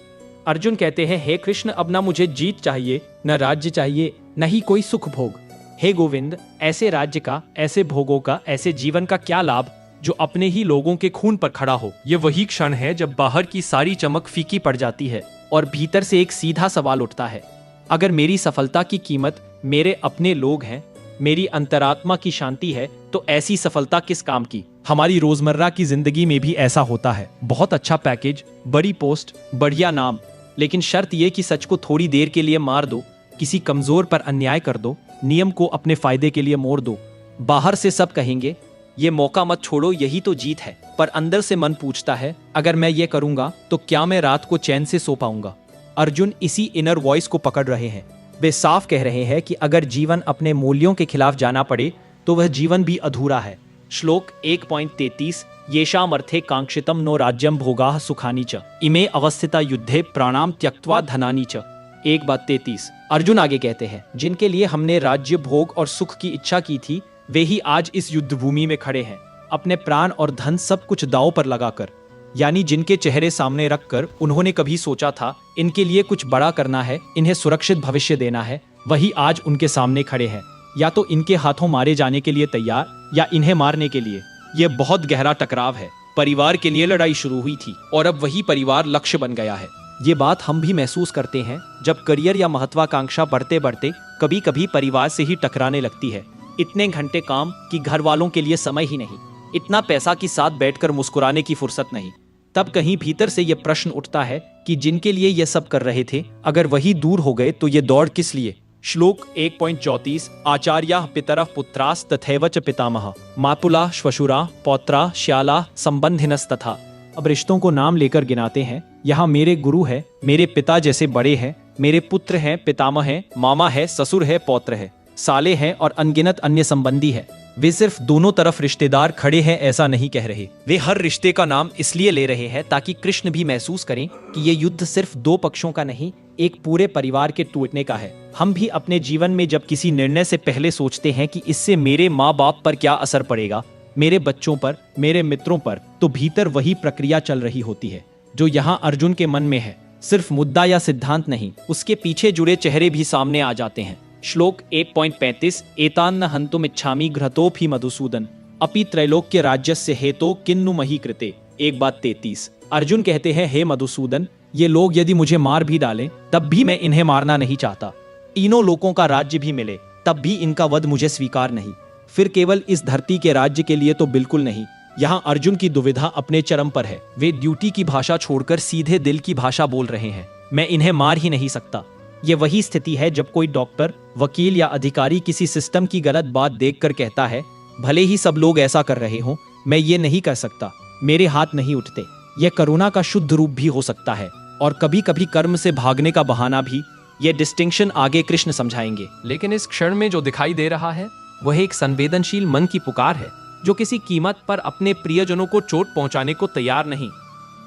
अर्जुन कहते हैं, हे कृष्ण, अब ना मुझे जीत चाहिए, न राज्य चाहिए, न ही कोई सुख भोग। हे गोविंद, ऐसे राज्य का, ऐसे भोगों का, ऐसे जीवन का क्या लाभ जो अपने ही लोगों के खून पर खड़ा हो। ये वही क्षण है जब बाहर की सारी चमक फीकी पड़ जाती है और भीतर से एक सीधा सवाल उठता है, अगर मेरी सफलता की कीमत मेरे अपने लोग हैं, मेरी अंतरात्मा की शांति है, तो ऐसी सफलता किस काम की। हमारी रोजमर्रा की जिंदगी में भी ऐसा होता है। बहुत अच्छा पैकेज, बड़ी पोस्ट, बढ़िया नाम, लेकिन शर्त यह कि सच को थोड़ी देर के लिए मार दो, किसी कमजोर पर अन्याय कर दो, नियम को अपने फायदे के लिए मोड़ दो। बाहर से सब कहेंगे ये मौका मत छोड़ो, यही तो जीत है, पर अंदर से मन पूछता है, अगर मैं ये करूंगा तो क्या मैं रात को चैन से सो पाऊंगा। अर्जुन इसी इनर वॉइस को पकड़ रहे हैं। वे साफ कह रहे हैं कि अगर जीवन अपने मूल्यों के खिलाफ जाना पड़े तो वह जीवन भी अधूरा है। श्लोक 1.33 येषाम अर्थे कांक्षितम नो राज्यम भोगाः सुखानि च इमे अवस्थिता युद्धे प्राणाम त्यक्त्वा धनानि च। 1:33। अर्जुन आगे कहते हैं, जिनके लिए हमने राज्य, भोग और सुख की इच्छा की थी, वे ही आज इस युद्ध भूमि में खड़े हैं, अपने प्राण और धन सब कुछ दांव पर लगाकर। यानी जिनके चेहरे सामने रखकर उन्होंने कभी सोचा था इनके लिए कुछ बड़ा करना है, इन्हें सुरक्षित भविष्य देना है, वही आज उनके सामने खड़े हैं, या तो इनके हाथों मारे जाने के लिए तैयार या इन्हें मारने के लिए। यह बहुत गहरा टकराव है। परिवार के लिए लड़ाई शुरू हुई थी और अब वही परिवार लक्ष्य बन गया है। ये बात हम भी महसूस करते हैं जब करियर या महत्वाकांक्षा बढ़ते बढ़ते कभी कभी परिवार से ही टकराने लगती है। इतने घंटे काम कि घर वालों के लिए समय ही नहीं, इतना पैसा कि साथ बैठकर मुस्कुराने की फुर्सत नहीं। तब कहीं भीतर से यह प्रश्न उठता है कि जिनके लिए ये सब कर रहे थे, अगर वही दूर हो गए तो ये दौड़ किस लिए। श्लोक 1.34 आचार्याः पितरः पुत्रास् तथैव च पितामहः मातुलाः श्वशुराः पौत्राः श्यालाः संबंधिनस्तथा। अब रिश्तों को नाम लेकर गिनाते हैं। यहाँ मेरे गुरु है, मेरे पिता जैसे बड़े हैं, मेरे पुत्र हैं, पितामह हैं, मामा है, ससुर है, पौत्र है, साले हैं और अनगिनत अन्य संबंधी है। वे सिर्फ दोनों तरफ रिश्तेदार खड़े हैं ऐसा नहीं कह रहे। वे हर रिश्ते का नाम इसलिए ले रहे हैं ताकि कृष्ण भी महसूस करें कि ये युद्ध सिर्फ दो पक्षों का नहीं, एक पूरे परिवार के टूटने का है। हम भी अपने जीवन में जब किसी निर्णय से पहले सोचते हैं कि इससे मेरे माँ बाप पर क्या असर पड़ेगा, मेरे बच्चों पर, मेरे मित्रों पर, तो भीतर वही प्रक्रिया चल रही होती है जो यहाँ अर्जुन के मन में है। सिर्फ मुद्दा या सिद्धांत नहीं, उसके पीछे जुड़े चेहरे भी सामने आ जाते हैं। श्लोक 1.35 एतान्न हन्तुम इच्छामि घ्रतोऽपि मधुसूदन अपि त्रैलोक्य राज्यस्य हेतो किन्नु मही कृते। 1:33। अर्जुन कहते हैं, हे मधुसूदन, ये लोग यदि मुझे मार भी डालें तब भी मैं इन्हें मारना नहीं चाहता। तीनों लोगों का राज्य भी मिले तब भी इनका वध मुझे स्वीकार नहीं। फिर केवल इस धरती के राज्य के लिए तो बिल्कुल नहीं। यहाँ अर्जुन की दुविधा अपने चरम पर है। वे ड्यूटी की भाषा छोड़कर सीधे दिल की भाषा बोल रहे हैं। मैं इन्हें मार ही नहीं सकता। ये वही स्थिति है जब कोई डॉक्टर, वकील या अधिकारी किसी सिस्टम की गलत बात देखकर कहता है, भले ही सब लोग ऐसा कर रहे हों, मैं ये नहीं कर सकता, मेरे हाथ नहीं उठते। यह करुणा का शुद्ध रूप भी हो सकता है और कभी कभी कर्म से भागने का बहाना भी। ये डिस्टिंक्शन आगे कृष्ण समझाएंगे। लेकिन इस क्षण में जो दिखाई दे रहा है वह एक संवेदनशील मन की पुकार है जो किसी कीमत पर अपने प्रियजनों को चोट पहुंचाने को तैयार नहीं।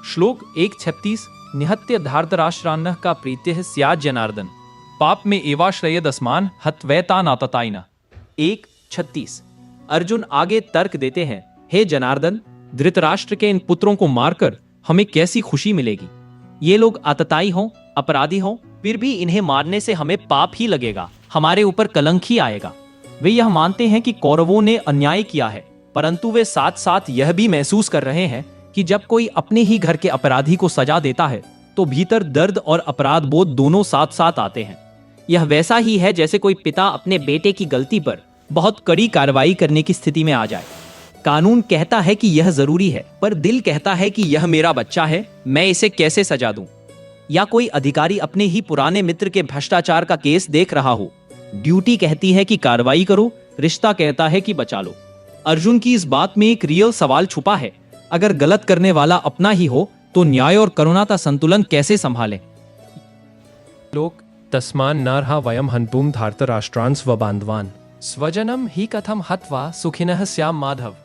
श्लोक 1:36 निहत्य धार्तराष्ट्रान्नः का प्रीत्यः स्यात् जनार्दन पाप में एवाश्रयदस्मान हत्वैतानातताइना। 1:36। अर्जुन आगे तर्क देते हैं, हे जनार्दन, धृतराष्ट्र के इन पुत्रों को मारकर हमें कैसी खुशी मिलेगी। ये लोग आतताई हों, अपराधी हों, फिर भी इन्हें मारने से हमें पाप ही लगेगा, हमारे ऊपर कलंक ही आएगा। वे यह मानते हैं कि कौरवों ने अन्याय किया है, परंतु वे साथ साथ यह भी महसूस कर रहे हैं कि जब कोई अपने ही घर के अपराधी को सजा देता है तो भीतर दर्द और अपराध बोध दोनों साथ साथ आते हैं। यह वैसा ही है जैसे कोई पिता अपने बेटे की गलती पर बहुत कड़ी कार्रवाई करने की स्थिति में आ जाए। कानून कहता है कि यह जरूरी है, पर दिल कहता है कि यह मेरा बच्चा है, मैं इसे कैसे सजा दूं। या कोई अधिकारी अपने ही पुराने मित्र के भ्रष्टाचार का केस देख रहा हो, ड्यूटी कहती है कि कार्रवाई करो, रिश्ता कहता है कि बचा लो। अर्जुन की इस बात में एक रियल सवाल छुपा है। अगर गलत करने वाला अपना ही हो तो न्याय और करुणा का संतुलन कैसे संभालें? लोक तस्मान नरहा वयम हन्तुम धार्तराष्ट्रान् स्वबान्धवान् स्वजनम ही कथम हत्वा सुखिनः स्याम माधव।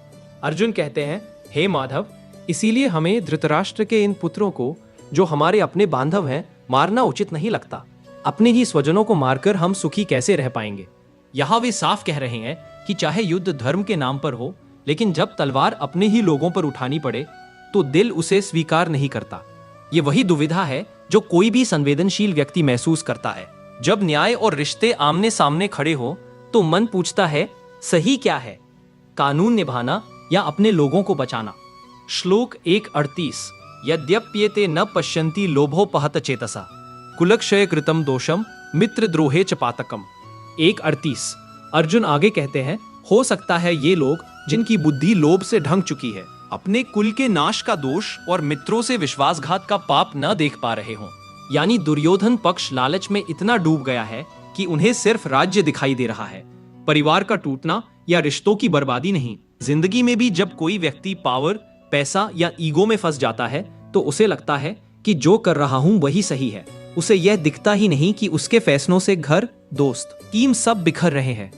अर्जुन कहते हैं, हे माधव, इसीलिए हमें धृतराष्ट्र के इन पुत्रों को, जो हमारे अपने बांधव हैं, मारना उचित नहीं लगता। अपने ही स्वजनों को मारकर हम सुखी कैसे रह पाएंगे? यहाँ वे साफ कह रहे हैं कि चाहे युद्ध धर्म के नाम पर हो, लेकिन जब तलवार अपने ही लोगों पर उठानी पड़े तो दिल उसे स्वीकार नहीं करता। ये वही दुविधा है जो कोई भी संवेदनशील व्यक्ति महसूस करता है। जब न्याय और रिश्ते आमने सामने खड़े हो तो मन पूछता है, सही क्या है, कानून निभाना या अपने लोगों को बचाना? श्लोक 1:38 यद्यप्येते न पश्यन्ति लोभोपहत चेतसा कुलक्षय कृतम दोषम मित्रद्रोहे च पातकम। 1:38 अर्जुन आगे कहते हैं, हो सकता है ये लोग जिनकी बुद्धि लोभ से ढंग चुकी है, अपने कुल के नाश का दोष और मित्रों से विश्वासघात का पाप न देख पा रहे हों। यानी दुर्योधन पक्ष लालच में इतना डूब गया है कि उन्हें सिर्फ राज्य दिखाई दे रहा है, परिवार का टूटना या रिश्तों की बर्बादी नहीं। जिंदगी में भी जब कोई व्यक्ति पावर, पैसा या ईगो में फंस जाता है तो उसे लगता है कि जो कर रहा हूं वही सही है। उसे यह दिखता ही नहीं कि उसके फैसलों से घर, दोस्त, टीम सब बिखर रहे हैं।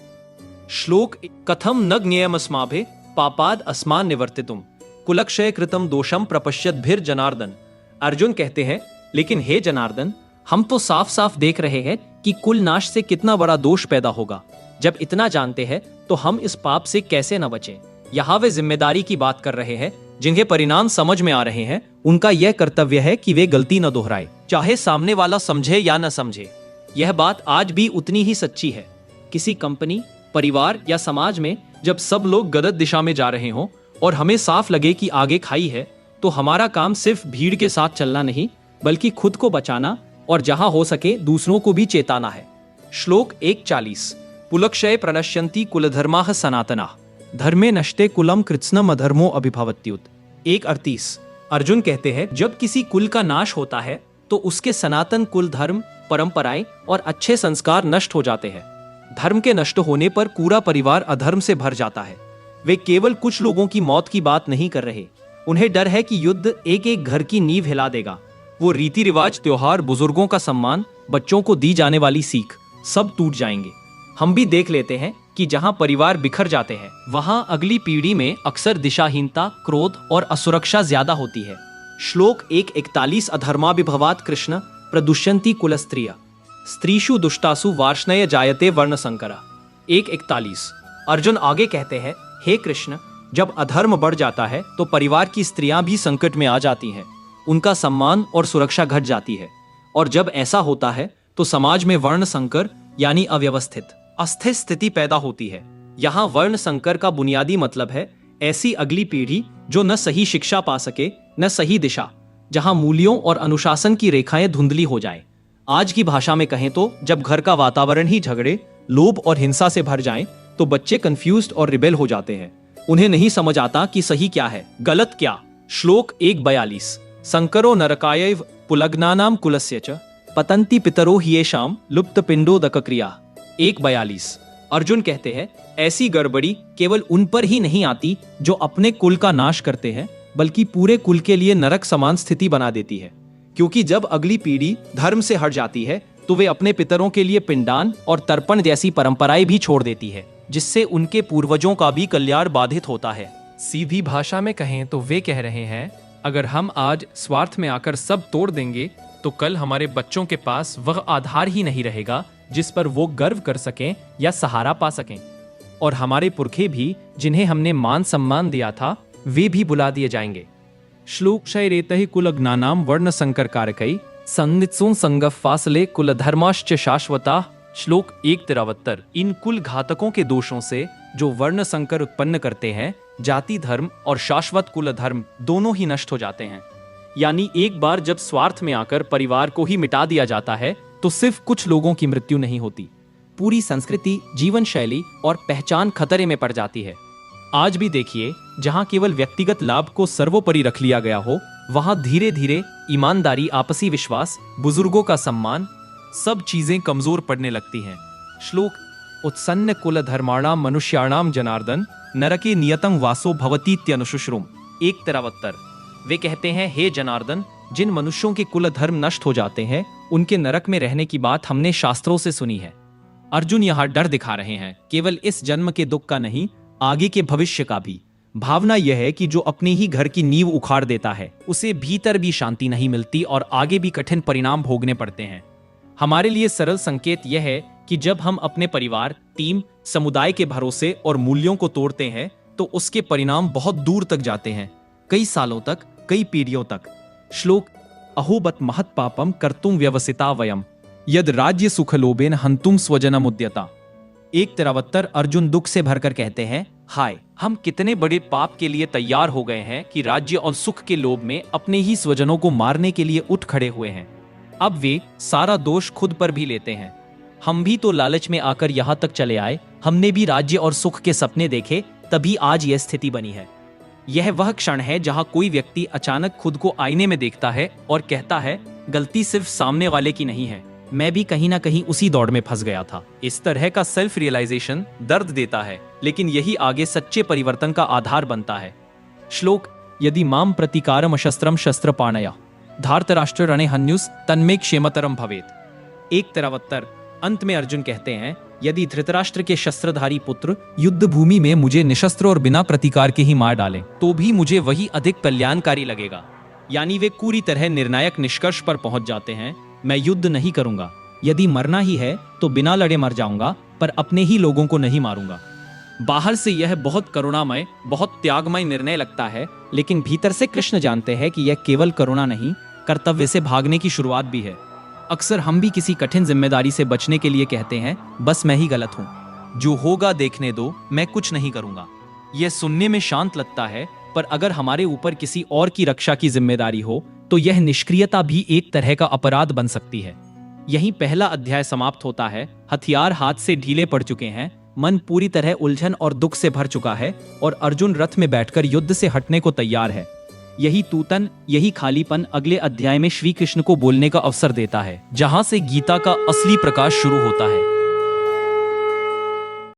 श्लोक कथम न ज्ञेयमस्माभि पापाद अस्मान निवर्तितुम कुलक्षय कृतम दोषम प्रपश्यत भीर जनार्दन। अर्जुन कहते हैं, लेकिन हे जनार्दन, हम तो साफ साफ देख रहे हैं कि कुल नाश से कितना बड़ा दोष पैदा होगा। जब इतना जानते हैं तो हम इस पाप से कैसे न बचें? यहाँ वे जिम्मेदारी की बात कर रहे हैं। जिन्हें परिणाम समझ में आ रहे हैं, उनका यह कर्तव्य है कि वे गलती न दोहराए, चाहे सामने वाला समझे या न समझे। यह बात आज भी उतनी ही सच्ची है। किसी कंपनी, परिवार या समाज में जब सब लोग गलत दिशा में जा रहे हों और हमें साफ लगे कि आगे खाई है, तो हमारा काम सिर्फ भीड़ के साथ चलना नहीं, बल्कि खुद को बचाना और जहां हो सके दूसरों को भी चेताना है। श्लोक 1:40 पुलक्षय प्रणश्यन्ति कुलधर्माः सनातनाः धर्मे नष्टे कुलम कृत्स्नम अधर्मो अभिभवत्युत। 1:38 अर्जुन कहते हैं, जब किसी कुल का नाश होता है तो उसके सनातन कुल धर्म, परंपराएं और अच्छे संस्कार नष्ट हो जाते हैं। धर्म के नष्ट होने पर पूरा परिवार अधर्म से भर जाता है। वे केवल कुछ लोगों की मौत की बात नहीं कर रहे, उन्हें डर है कि युद्ध एक एक घर की नींव हिला देगा। वो रीति रिवाज, त्योहार, बुजुर्गों का सम्मान, बच्चों को दी जाने वाली सीख, सब टूट जाएंगे। हम भी देख लेते हैं कि जहां परिवार बिखर जाते हैं, वहां अगली पीढ़ी में अक्सर दिशाहीनता, क्रोध और असुरक्षा ज्यादा होती है। श्लोक 1:41 अधर्माभिभवात् कृष्ण प्रदुष्यन्ति कुलस्त्रिय स्त्रीषु दुष्टासु वार्ष्णेय जायते वर्ण संकरा। 1:41 अर्जुन आगे कहते हैं, हे कृष्ण, जब अधर्म बढ़ जाता है तो परिवार की स्त्रियां भी संकट में आ जाती हैं, उनका सम्मान और सुरक्षा घट जाती है, और जब ऐसा होता है तो समाज में वर्ण संकर यानी अव्यवस्थित, अस्थिर स्थिति पैदा होती है। यहाँ वर्ण संकर का बुनियादी मतलब है ऐसी अगली पीढ़ी जो न सही शिक्षा पा सके, न सही दिशा, जहाँ मूल्यों और अनुशासन की रेखाएं धुंधली हो जाएं। आज की भाषा में कहें तो जब घर का वातावरण ही झगड़े, लोभ और हिंसा से भर जाए तो बच्चे कंफ्यूज्ड और रिबेल हो जाते हैं। उन्हें नहीं समझ आता कि सही क्या है, गलत क्या। श्लोक 1:42 संकरो नरकायैव पुलग्नानाम कुलस्य च पतंती पितरो ह्येषाम लुप्त पिंडोदक क्रिया। 1:42 अर्जुन कहते हैं, ऐसी गड़बड़ी केवल उन पर ही नहीं आती जो अपने कुल का नाश करते हैं, बल्कि पूरे कुल के लिए नरक समान स्थिति बना देती है। क्योंकि जब अगली पीढ़ी धर्म से हट जाती है तो वे अपने पितरों के लिए पिंडदान और तर्पण जैसी परंपराएं भी छोड़ देती है, जिससे उनके पूर्वजों का भी कल्याण बाधित होता है। सीधी भाषा में कहें तो वे कह रहे हैं, अगर हम आज स्वार्थ में आकर सब तोड़ देंगे तो कल हमारे बच्चों के पास वह आधार ही नहीं रहेगा जिस पर वो गर्व कर सकें या सहारा पा सकें। और हमारे पुरखे भी, जिन्हें हमने मान सम्मान दिया था, वे भी बुला दिए जाएंगे। श्लोक शैरेतहि कुलग्नानाम वर्ण संकर कारकै संनित्सुन संगफ फासले कुल धर्माश्च शाश्वता। श्लोक 1:73 इन कुल घातकों के दोषों से जो वर्ण संकर उत्पन्न करते हैं, जाति धर्म और शाश्वत कुल धर्म दोनों ही नष्ट हो जाते हैं। यानी एक बार जब स्वार्थ में आकर परिवार को ही मिटा दिया जाता है तो सिर्फ कुछ लोगों की मृत्यु नहीं होती, पूरी संस्कृति, जीवन शैली और पहचान खतरे में पड़ जाती है। आज भी देखिए, जहां केवल व्यक्तिगत लाभ को सर्वोपरि रख लिया गया हो, वहां धीरे धीरे ईमानदारी, आपसी विश्वास, बुजुर्गों का सम्मान, सब चीजें कमजोर पड़ने लगती हैं। श्लोक उत्सन्न कुल धर्माणाम मनुष्याणाम जनार्दन नरके नियतम वासो भवतीत्यनुशुश्रुम। 1 वे कहते हैं, हे जनार्दन, जिन मनुष्यों के कुल धर्म नष्ट हो जाते हैं उनके नरक में रहने की बात हमने शास्त्रों से सुनी है। अर्जुन यहाँ डर दिखा रहे हैं, केवल इस जन्म के दुख का नहीं, आगे के भविष्य का भी। भावना यह है कि जो अपने ही घर की नींव उखाड़ देता है उसे भीतर भी शांति नहीं मिलती और आगे भी कठिन परिणाम भोगने पड़ते हैं। हमारे लिए सरल संकेत यह है कि जब हम अपने परिवार, टीम, समुदाय के भरोसे और मूल्यों को तोड़ते हैं तो उसके परिणाम बहुत दूर तक जाते हैं, कई सालों तक, कई पीढ़ियों तक। श्लोक अहोबत महत पापम कर्तुम व्यवसिता वयम यद राज्य सुखलोभेन हंतुम स्वजनम उद्यता। 1 अर्जुन दुख से भरकर कहते हैं, हाय, हम कितने बड़े पाप के लिए तैयार हो गए हैं कि राज्य और सुख के लोभ में अपने ही स्वजनों को मारने के लिए उठ खड़े हुए हैं। अब वे सारा दोष खुद पर भी लेते हैं। हम भी तो लालच में आकर यहाँ तक चले आए, हमने भी राज्य और सुख के सपने देखे, तभी आज यह स्थिति बनी है। यह वह क्षण है जहां कोई व्यक्ति अचानक खुद को आईने में देखता है और कहता है, गलती सिर्फ सामने वाले की नहीं है, मैं भी कहीं ना कहीं उसी दौड़ में फंस गया था। इस तरह का सेल्फ रियलाइजेशन दर्द देता है, लेकिन यही आगे सच्चे परिवर्तन का आधार बनता है। श्लोक यदि माम प्रतिकारम शस्त्रम शस्त्रपाणया धार्तराष्ट्र रणे हन्युस तन्मे क्षेमतरम भवेत। 1 अंत में अर्जुन कहते हैं, यदि धृतराष्ट्र के शस्त्रधारी पुत्र युद्ध भूमि में मुझे निशस्त्र और बिना प्रतिकार के ही मार डालें तो भी मुझे वही अधिक कल्याणकारी लगेगा। यानी वे पूरी तरह निर्णायक निष्कर्ष पर पहुंच जाते हैं, मैं युद्ध नहीं करूंगा, यदि मरना ही है तो बिना लड़े मर जाऊंगा, पर अपने ही लोगों को नहीं मारूंगा। बाहर से यह बहुत करुणामय, बहुत त्यागमय निर्णय लगता है, लेकिन भीतर से कृष्ण जानते हैं कि यह केवल करुणा नहीं, कर्तव्य से भागने की शुरुआत भी है। अक्सर हम भी किसी कठिन जिम्मेदारी से बचने के लिए कहते हैं, बस मैं ही गलत हूं, जो होगा देखने दो, मैं कुछ नहीं करूंगा। यह सुनने में शांत लगता है, पर अगर हमारे ऊपर किसी और की रक्षा की जिम्मेदारी हो तो यह निष्क्रियता भी एक तरह का अपराध बन सकती है। यही पहला अध्याय समाप्त होता है। हथियार हाथ से ढीले पड़ चुके हैं, मन पूरी तरह उलझन और दुख से भर चुका है और अर्जुन रथ में बैठकर युद्ध से हटने को तैयार है। यही तूतन, यही खालीपन अगले अध्याय में श्री कृष्ण को बोलने का अवसर देता है, जहां से गीता का असली प्रकाश शुरू होता है।